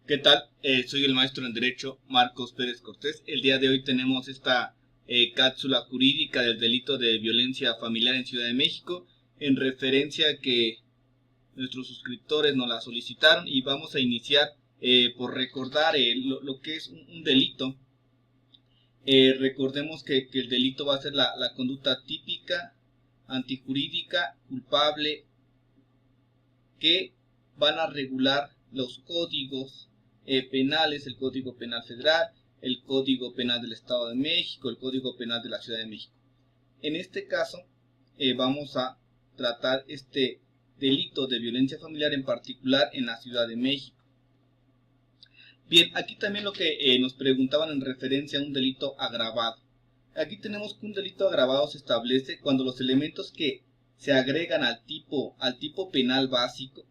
¿Qué tal? Soy el maestro en Derecho Marcos Pérez Cortés. El día de hoy tenemos esta cápsula jurídica del delito de violencia familiar en Ciudad de México, en referencia a que nuestros suscriptores nos la solicitaron y vamos a iniciar por recordar lo que es un delito. Recordemos que el delito va a ser la conducta típica, antijurídica, culpable, que van a regular los códigos penales, el Código Penal Federal, el Código Penal del Estado de México, el Código Penal de la Ciudad de México. En este caso, vamos a tratar este delito de violencia familiar en particular en la Ciudad de México. Bien, aquí también lo que nos preguntaban en referencia a un delito agravado. Aquí tenemos que un delito agravado se establece cuando los elementos que se agregan al tipo penal básico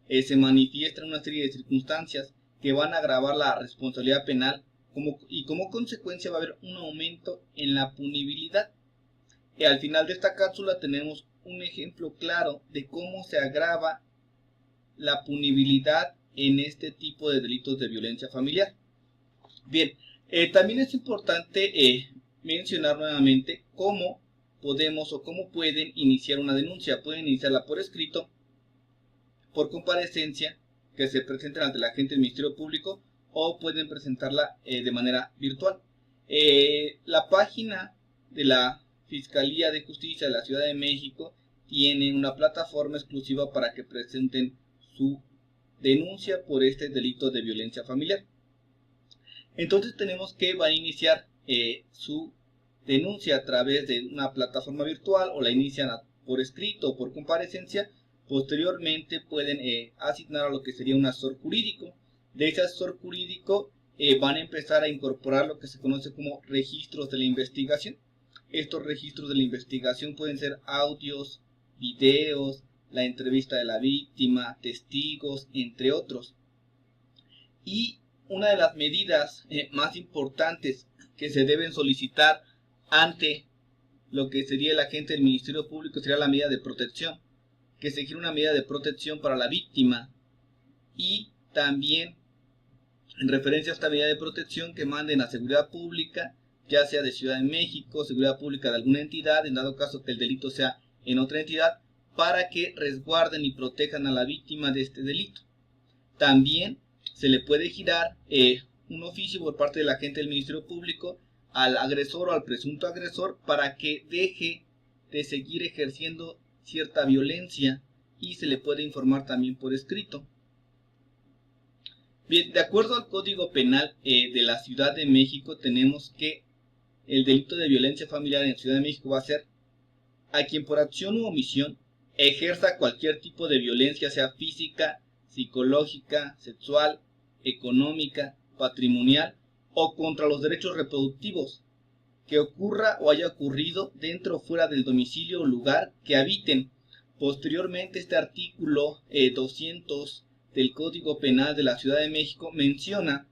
se manifiestan una serie de circunstancias que van a agravar la responsabilidad penal y como consecuencia va a haber un aumento en la punibilidad. Y al final de esta cápsula tenemos un ejemplo claro de cómo se agrava la punibilidad en este tipo de delitos de violencia familiar. Bien, también es importante mencionar nuevamente cómo podemos o cómo pueden iniciar una denuncia. Pueden iniciarla por escrito, por comparecencia, que se presenten ante la agente del Ministerio Público, o pueden presentarla de manera virtual. La página de la Fiscalía de Justicia de la Ciudad de México tiene una plataforma exclusiva para que presenten su denuncia por este delito de violencia familiar. Entonces tenemos que van a iniciar su denuncia a través de una plataforma virtual o la inician por escrito o por comparecencia. Posteriormente pueden asignar a lo que sería un asesor jurídico. De ese asesor jurídico van a empezar a incorporar lo que se conoce como registros de la investigación. Estos registros de la investigación pueden ser audios, videos, la entrevista de la víctima, testigos, entre otros. Y una de las medidas más importantes que se deben solicitar ante lo que sería el agente del Ministerio Público sería la medida de protección, que se quiere una medida de protección para la víctima, y también en referencia a esta medida de protección que manden a Seguridad Pública, ya sea de Ciudad de México, Seguridad Pública de alguna entidad, en dado caso que el delito sea en otra entidad, para que resguarden y protejan a la víctima de este delito. También se le puede girar un oficio por parte del agente del Ministerio Público al agresor o al presunto agresor para que deje de seguir ejerciendo cierta violencia, y se le puede informar también por escrito. Bien, de acuerdo al Código Penal de la Ciudad de México, tenemos que el delito de violencia familiar en Ciudad de México va a ser a quien por acción u omisión ejerza cualquier tipo de violencia, sea física, psicológica, sexual, económica, patrimonial o contra los derechos reproductivos, que ocurra o haya ocurrido dentro o fuera del domicilio o lugar que habiten. Posteriormente, este artículo 200 del Código Penal de la Ciudad de México menciona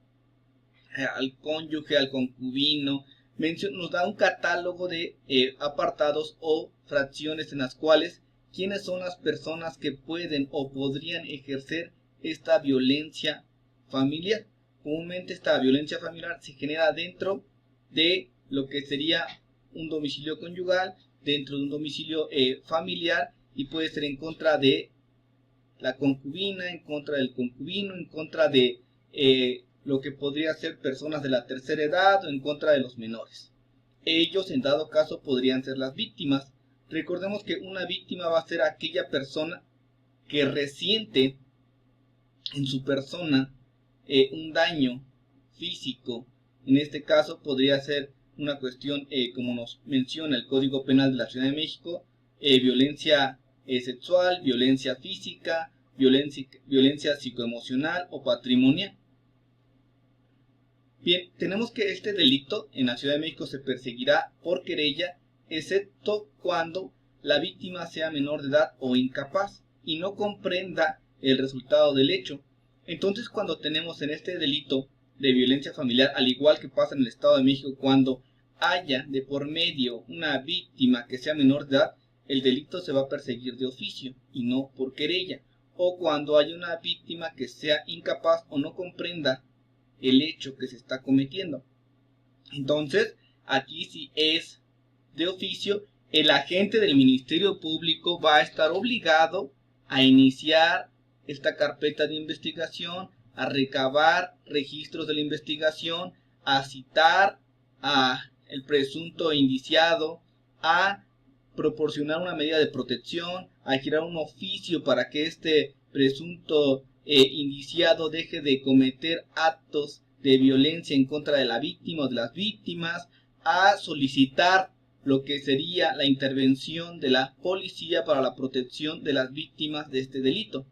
al cónyuge, al concubino, nos da un catálogo de apartados o fracciones en las cuales quiénes son las personas que pueden o podrían ejercer esta violencia familiar. Comúnmente esta violencia familiar se genera dentro de lo que sería un domicilio conyugal, dentro de un domicilio familiar, y puede ser en contra de la concubina, en contra del concubino, en contra de lo que podría ser personas de la tercera edad o en contra de los menores. Ellos, en dado caso, podrían ser las víctimas. Recordemos que una víctima va a ser aquella persona que resiente en su persona un daño físico. En este caso podría ser una cuestión, como nos menciona el Código Penal de la Ciudad de México, violencia sexual, violencia física, violencia psicoemocional o patrimonial. Bien, tenemos que este delito en la Ciudad de México se perseguirá por querella, excepto cuando la víctima sea menor de edad o incapaz y no comprenda el resultado del hecho. Entonces, cuando tenemos en este delito de violencia familiar, al igual que pasa en el Estado de México, cuando haya de por medio una víctima que sea menor de edad, el delito se va a perseguir de oficio y no por querella. o cuando hay una víctima que sea incapaz o no comprenda el hecho que se está cometiendo. Entonces, aquí si es de oficio, el agente del Ministerio Público va a estar obligado a iniciar esta carpeta de investigación, a recabar registros de la investigación, a citar a el presunto indiciado, a proporcionar una medida de protección, a girar un oficio para que este presunto indiciado deje de cometer actos de violencia en contra de la víctima o de las víctimas, a solicitar lo que sería la intervención de la policía para la protección de las víctimas de este delito.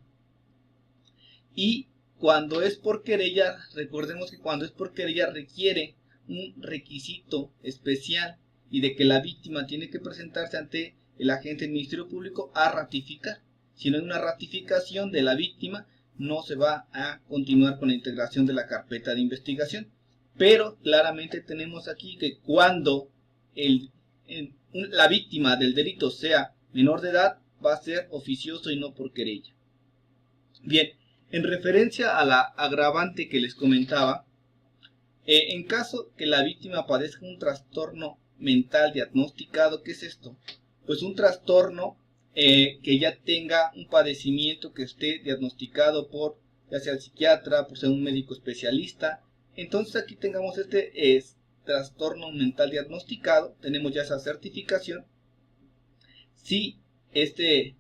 Y cuando es por querella, recordemos que cuando es por querella requiere un requisito especial y de que la víctima tiene que presentarse ante el agente del Ministerio Público a ratificar. Si no hay una ratificación de la víctima, no se va a continuar con la integración de la carpeta de investigación. Pero claramente tenemos aquí que cuando la víctima del delito sea menor de edad, va a ser oficioso y no por querella. Bien, en referencia a la agravante que les comentaba, en caso que la víctima padezca un trastorno mental diagnosticado, ¿qué es esto? Pues un trastorno que ya tenga un padecimiento que esté diagnosticado por ya sea el psiquiatra, por ser un médico especialista. Entonces aquí tengamos este trastorno mental diagnosticado, tenemos ya esa certificación. Si esta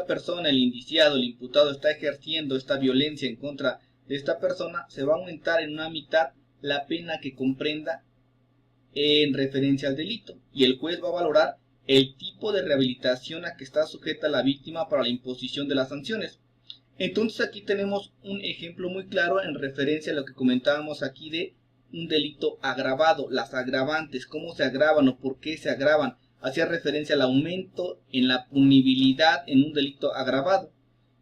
persona, el indiciado, el imputado, está ejerciendo esta violencia en contra de esta persona, se va a aumentar en una mitad la pena que comprenda en referencia al delito, y el juez va a valorar el tipo de rehabilitación a que está sujeta la víctima para la imposición de las sanciones. Entonces aquí tenemos un ejemplo muy claro en referencia a lo que comentábamos aquí de un delito agravado, las agravantes, cómo se agravan o por qué se agravan. Hacía referencia al aumento en la punibilidad en un delito agravado.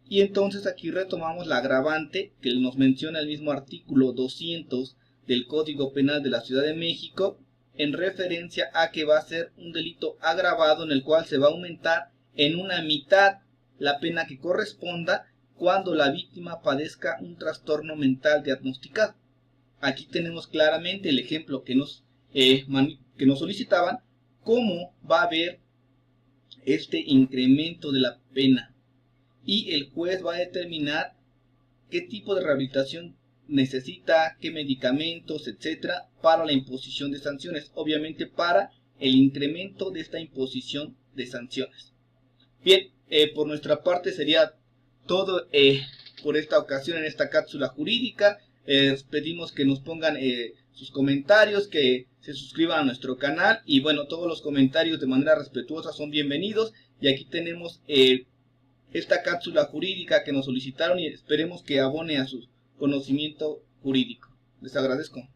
Y entonces aquí retomamos la agravante que nos menciona el mismo artículo 200 del Código Penal de la Ciudad de México, en referencia a que va a ser un delito agravado en el cual se va a aumentar en una mitad la pena que corresponda cuando la víctima padezca un trastorno mental diagnosticado. Aquí tenemos claramente el ejemplo que nos solicitaban, cómo va a haber este incremento de la pena, y el juez va a determinar qué tipo de rehabilitación necesita, qué medicamentos, etcétera, para la imposición de sanciones, obviamente para el incremento de esta imposición de sanciones. Bien, por nuestra parte sería todo por esta ocasión en esta cápsula jurídica. Pedimos que nos pongan sus comentarios, que se suscriban a nuestro canal, y bueno, todos los comentarios de manera respetuosa son bienvenidos. Y aquí tenemos esta cápsula jurídica que nos solicitaron y esperemos que abone a su conocimiento jurídico. Les agradezco.